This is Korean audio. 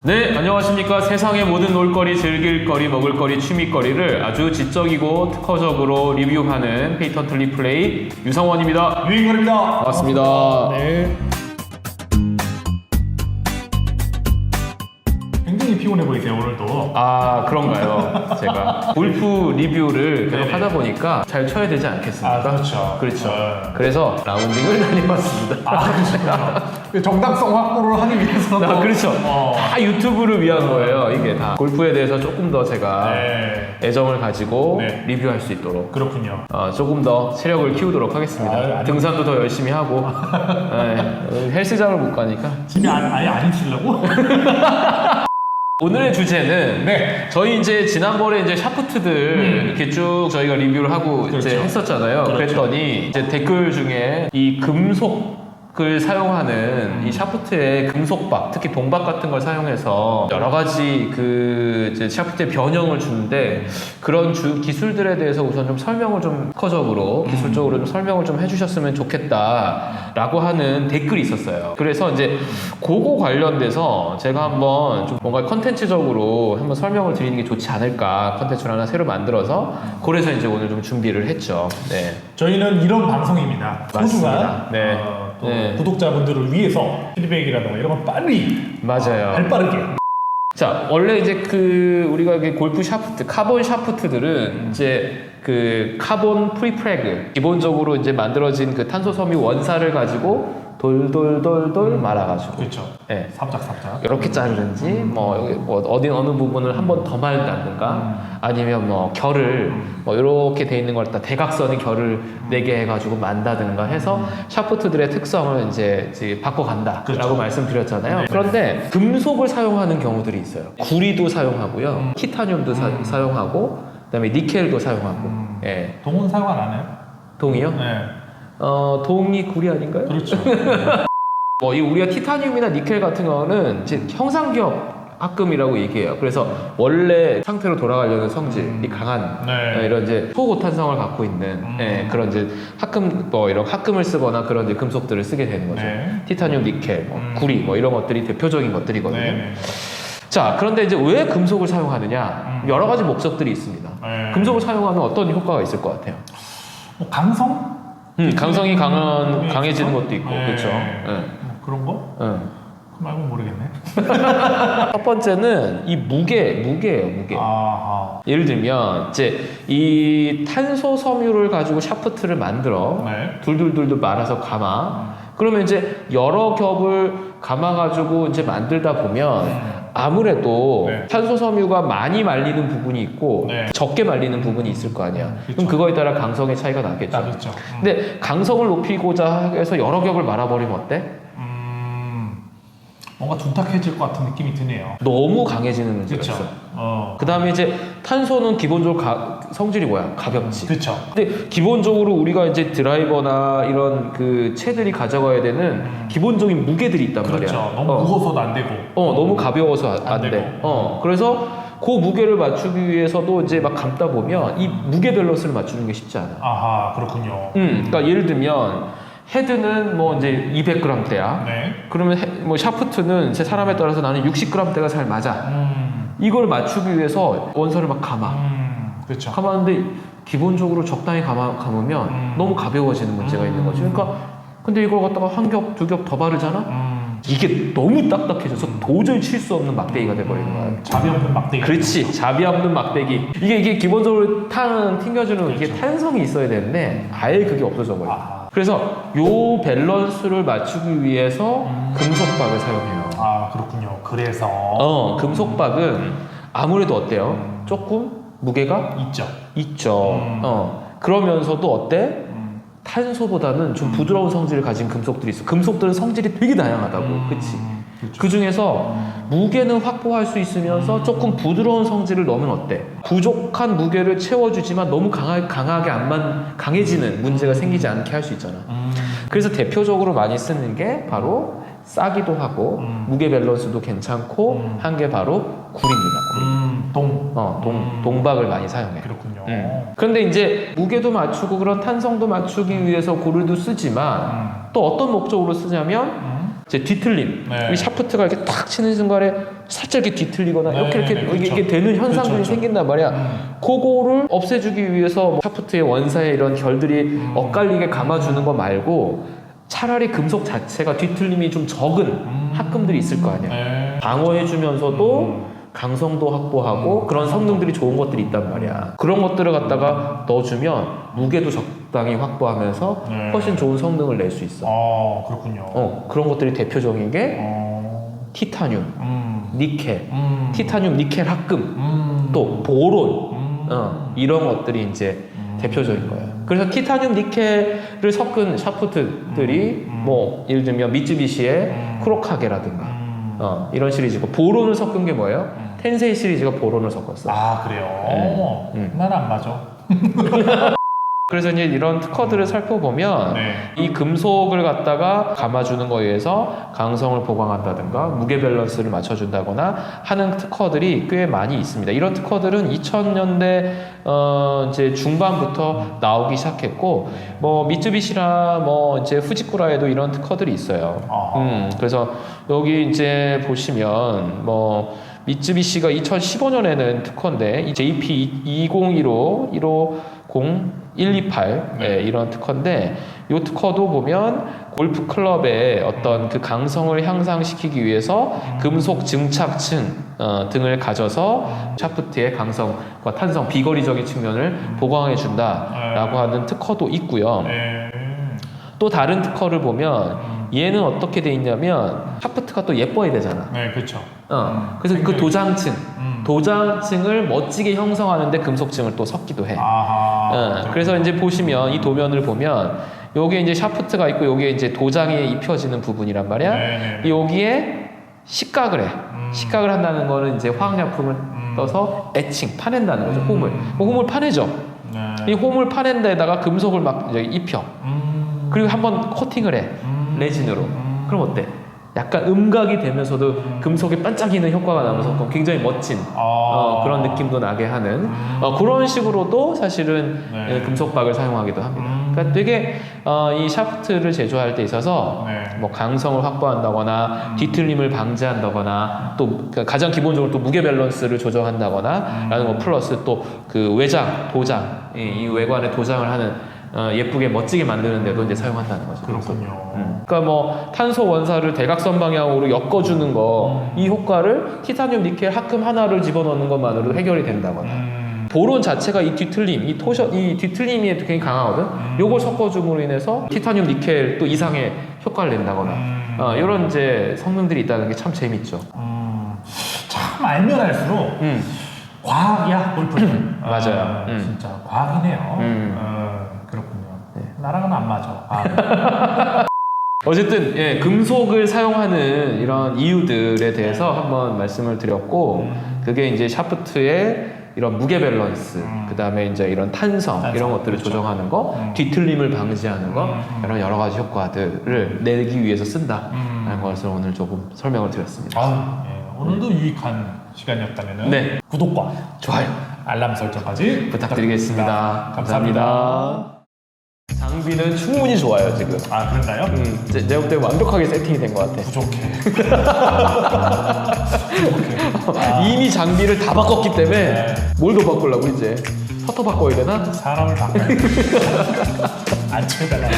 네, 안녕하십니까. 세상의 모든 놀거리, 즐길거리, 먹을거리, 취미거리를 아주 지적이고 특허적으로 리뷰하는 페이턴트 리플레이 유성원입니다. 유인걸입니다. 반갑습니다. 네. 굉장히 피곤해 보이세요, 오늘도. 아, 그런가요? 제가 골프 리뷰를 계속 네네. 하다 보니까 잘 쳐야 되지 않겠습니까? 아, 그렇죠. 그렇죠. 네. 그래서 라운딩을 다녀봤습니다. 아, 그렇죠. 정당성 확보를 하기 위해서. 아, 그렇죠. 어. 다 유튜브를 위한 거예요, 이게 다. 골프에 대해서 조금 더 제가 네. 애정을 가지고 네. 리뷰할 수 있도록 그렇군요. 조금 더 체력을 키우도록 하겠습니다. 아니. 등산도 더 열심히 하고 네, 헬스장을 못 가니까. 집에 아예 안 있으려고? 오늘의 주제는 네. 저희 이제 지난번에 이제 샤프트들 이렇게 쭉 저희가 리뷰를 하고 이제 그렇죠. 했었잖아요. 그렇죠. 그랬더니 이제 댓글 중에 이 금속을 사용하는 이 샤프트의 금속박, 특히 동박 같은 걸 사용해서 여러 가지 그 이제 샤프트에 변형을 주는데 그런 기술들에 대해서 우선 좀 설명을 좀 특허적으로 기술적으로 좀 설명을 좀 해주셨으면 좋겠다라고 하는 댓글이 있었어요. 그래서 이제 그거 관련돼서 제가 한번 좀 뭔가 컨텐츠적으로 한번 설명을 드리는 게 좋지 않을까, 컨텐츠를 하나 새로 만들어서 그래서 이제 오늘 좀 준비를 했죠. 네. 저희는 이런 방송입니다. 맞습니다. 소중한 네. 또 네. 구독자분들을 위해서 피드백이라든가 이런 건 빨리 맞아요. 발빠르게. 자, 원래 이제 그 우리가 이게 골프 샤프트, 카본 샤프트들은 이제 그 카본 프리프래그, 기본적으로 이제 만들어진 그 탄소 섬유 원사를 가지고 돌돌돌돌 말아가지고, 그렇죠. 네, 삽작삽작. 이렇게 자르든지 뭐 여기 뭐 어디 어느 부분을 한 번 더 말다든가 아니면 뭐 결을 뭐 이렇게 돼 있는 걸 다 대각선의 결을 4개 해가지고 만다든가 해서 샤프트들의 특성을 이제 바꿔간다라고 그렇죠. 말씀드렸잖아요. 네. 그런데 금속을 사용하는 경우들이 있어요. 구리도 사용하고요, 티타늄도 사용하고, 그다음에 니켈도 사용하고. 예. 동은 사용 안 하나요? 동이요? 네. 동이 구리 아닌가요? 그렇죠. 뭐 이 우리가 티타늄이나 니켈 같은 거는 이제 형상기업 합금이라고 얘기해요. 그래서 원래 상태로 돌아가려는 성질이 강한 네. 이런 이제 초고탄성을 갖고 있는 그런 이제 합금, 뭐 이런 합금을 쓰거나 그런 이제 금속들을 쓰게 되는 거죠. 네. 티타늄, 니켈, 뭐 구리 뭐 이런 것들이 대표적인 것들이거든요. 네. 자, 그런데 이제 왜 금속을 사용하느냐? 여러 가지 목적들이 있습니다. 네. 금속을 사용하면 어떤 효과가 있을 것 같아요? 뭐 강성? 강성이 강해지는 것도 있고, 네. 그렇죠. 뭐 그런 거? 그 말고 모르겠네. 첫 번째는 이 무게예요, 무게. 아하. 예를 들면 이제 이 탄소 섬유를 가지고 샤프트를 만들어 네. 둘둘둘둘 말아서 감아. 그러면 이제 여러 겹을 감아가지고 이제 만들다 보면 아무래도 네. 탄소 섬유가 많이 말리는 부분이 있고 네. 적게 말리는 부분이 있을 거 아니야. 그쵸. 그럼 그거에 따라 강성의 차이가 나겠죠. 나겠죠. 근데 강성을 높이고자 해서 여러 겹을 말아버리면 어때? 뭔가 둔탁해질 것 같은 느낌이 드네요. 너무 강해지는 문제가 그렇죠. 있어. 그 다음에 이제 탄소는 기본적으로 성질이 뭐야? 가볍지. 그렇죠. 근데 기본적으로 우리가 이제 드라이버나 이런 그 채들이 가져가야 되는 기본적인 무게들이 있단 그렇죠. 말이야. 너무 무거워서도 안 되고. 너무 가벼워서 안 안 돼. 되고. 그래서 그 무게를 맞추기 위해서도 이제 막 감다 보면 이 무게 밸런스를 맞추는 게 쉽지 않아. 아하, 그렇군요. 그러니까 예를 들면 헤드는 뭐 이제 200g대야. 네. 그러면 뭐 샤프트는 제 사람에 따라서 나는 60g대가 잘 맞아. 이걸 맞추기 위해서 원선을 막 감아. 그렇죠. 감았는데 기본적으로 적당히 감으면 너무 가벼워지는 문제가 있는 거죠. 그러니까 근데 이걸 갖다가 한 겹, 두 겹 더 바르잖아? 이게 너무 딱딱해져서 도저히 칠 수 없는 막대기가 돼버리는 거야. 잡이 없는 막대기. 그렇지. 잡이 없는 막대기. 이게 기본적으로 튕겨주는 이게 그렇죠. 탄성이 있어야 되는데 아예 그게 없어져 버려. 아하. 그래서 요 밸런스를 맞추기 위해서 금속박을 사용해요. 아, 그렇군요. 그래서. 금속박은 아무래도 어때요? 조금 무게가 있죠. 있죠. 그러면서도 어때? 탄소보다는 좀 부드러운 성질을 가진 금속들이 있어. 금속들은 성질이 되게 다양하다고. 그치? 그렇죠. 그 중에서 무게는 확보할 수 있으면서 조금 부드러운 성질을 넣으면 어때? 부족한 무게를 채워주지만 너무 강하게 강해지는 문제가 생기지 않게 할 수 있잖아. 그래서 대표적으로 많이 쓰는 게 바로 싸기도 하고 무게 밸런스도 괜찮고 한 게 바로 굴입니다. 동박을 많이 사용해. 그렇군요. 그런데 이제 무게도 맞추고 그런 탄성도 맞추기 위해서 고르도 쓰지만 또 어떤 목적으로 쓰냐면 이제 뒤틀림. 네. 이 샤프트가 이렇게 탁 치는 순간에 살짝 이렇게 뒤틀리거나 네, 이렇게 네, 그렇죠. 이게 되는 현상들이 그렇죠. 생긴단 말이야. 그거를 없애주기 위해서 샤프트의 원사에 이런 결들이 엇갈리게 감아주는 거 말고 차라리 금속 자체가 뒤틀림이 좀 적은 합금들이 있을 거 아니야. 네. 방어해주면서도 강성도 확보하고 그런 성능들이 좋은 것들이 있단 말이야. 그런 것들을 갖다가 넣어주면 무게도 적당히 확보하면서 네. 훨씬 좋은 성능을 낼 수 있어. 그렇군요. 그런 것들이 대표적인 게 티타늄, 니켈, 티타늄, 니켈 합금, 또 보론, 이런 것들이 이제 대표적인 거예요. 그래서 티타늄, 니켈을 섞은 샤프트들이 뭐 예를 들면 미쯔비시의 크로카게라든가 이런 시리즈고, 보론을 섞은 게 뭐예요? 텐세이 시리즈가 보론을 섞었어. 아, 그래요? 난 안 맞아. 그래서 이제 이런 특허들을 살펴보면 네. 이 금속을 갖다가 감아주는 거에 의해서 강성을 보강한다든가 무게 밸런스를 맞춰준다거나 하는 특허들이 꽤 많이 있습니다. 이런 특허들은 2000년대 이제 중반부터 나오기 시작했고, 뭐 미쯔비시나 뭐 이제 후지쿠라에도 이런 특허들이 있어요. 그래서 여기 이제 보시면 뭐 미쯔비시가 2015년에는 특허인데 이 JP2015 128 이런 특허인데, 이 특허도 보면 골프 클럽의 어떤 그 강성을 향상시키기 위해서 금속 증착층 등을 가져서 샤프트의 강성과 탄성, 비거리적인 측면을 보강해 준다라고 하는 특허도 있고요. 또 다른 특허를 보면 얘는 어떻게 돼 있냐면 샤프트가 또 예뻐야 되잖아. 네, 그렇죠. 그래서 그 도장층을 멋지게 형성하는데 금속층을 또 섞기도 해. 그래서 이제 보시면 이 도면을 보면 여기에 이제 샤프트가 있고 여기에 이제 도장이 입혀지는 부분이란 말이야. 네네. 여기에 식각을 해. 식각을 한다는 거는 이제 화학약품을 떠서 에칭, 파낸다는 거죠. 홈을. 홈을 파내죠. 이 홈을 파낸 데다가 금속을 막 이제 입혀. 그리고 한번 코팅을 해. 레진으로. 그럼 어때? 약간 음각이 되면서도 금속이 반짝이는 효과가 나면서 굉장히 멋진 그런 느낌도 나게 하는 그런 식으로도 사실은 금속박을 사용하기도 합니다. 그러니까 되게 이 샤프트를 제조할 때 있어서 뭐 강성을 확보한다거나 뒤틀림을 방지한다거나 또 가장 기본적으로 또 무게 밸런스를 조정한다거나 라는 거, 플러스 또 그 외장, 도장, 이 외관에 도장을 하는 예쁘게 멋지게 만드는데도 이제 사용한다는 거죠. 그렇군요. 그러니까 뭐 탄소 원사를 대각선 방향으로 엮어주는 거, 이 효과를 티타늄 니켈 합금 하나를 집어넣는 것만으로도 해결이 된다거나, 보론 자체가 이 뒤틀림, 이 뒤틀림이 굉장히 강하거든. 요걸 섞어줌으로 인해서 티타늄 니켈 또 이상의 효과를 낸다거나, 이런 이제 성능들이 있다는 게 참 재밌죠. 참 알면 알수록 과학이야, 골프는. 맞아요. 진짜 과학이네요. 그렇군요. 나랑은 안 맞아. 어쨌든 금속을 사용하는 이런 이유들에 대해서 한번 말씀을 드렸고, 그게 이제 샤프트의 이런 무게 밸런스, 그 다음에 이제 이런 탄성 이런 것들을 그렇죠. 조정하는 거, 뒤틀림을 방지하는 거, 이런 여러 가지 효과들을 내기 위해서 쓴다라는 것을 오늘 조금 설명을 드렸습니다. 오늘도 유익한 시간이었다면 구독과 좋아요, 알람 설정까지 부탁드리겠습니다. 감사합니다. 장비는 충분히 좋아요 지금. 그런가요? 내가 볼 때 완벽하게 세팅이 된 것 같아. 부족해. 이미 장비를 다 바꿨기 때문에 뭘 더 바꾸려고 이제 셔터 바꿔야 되나? 사람을 바꿔야 돼. 안 쳐달라고.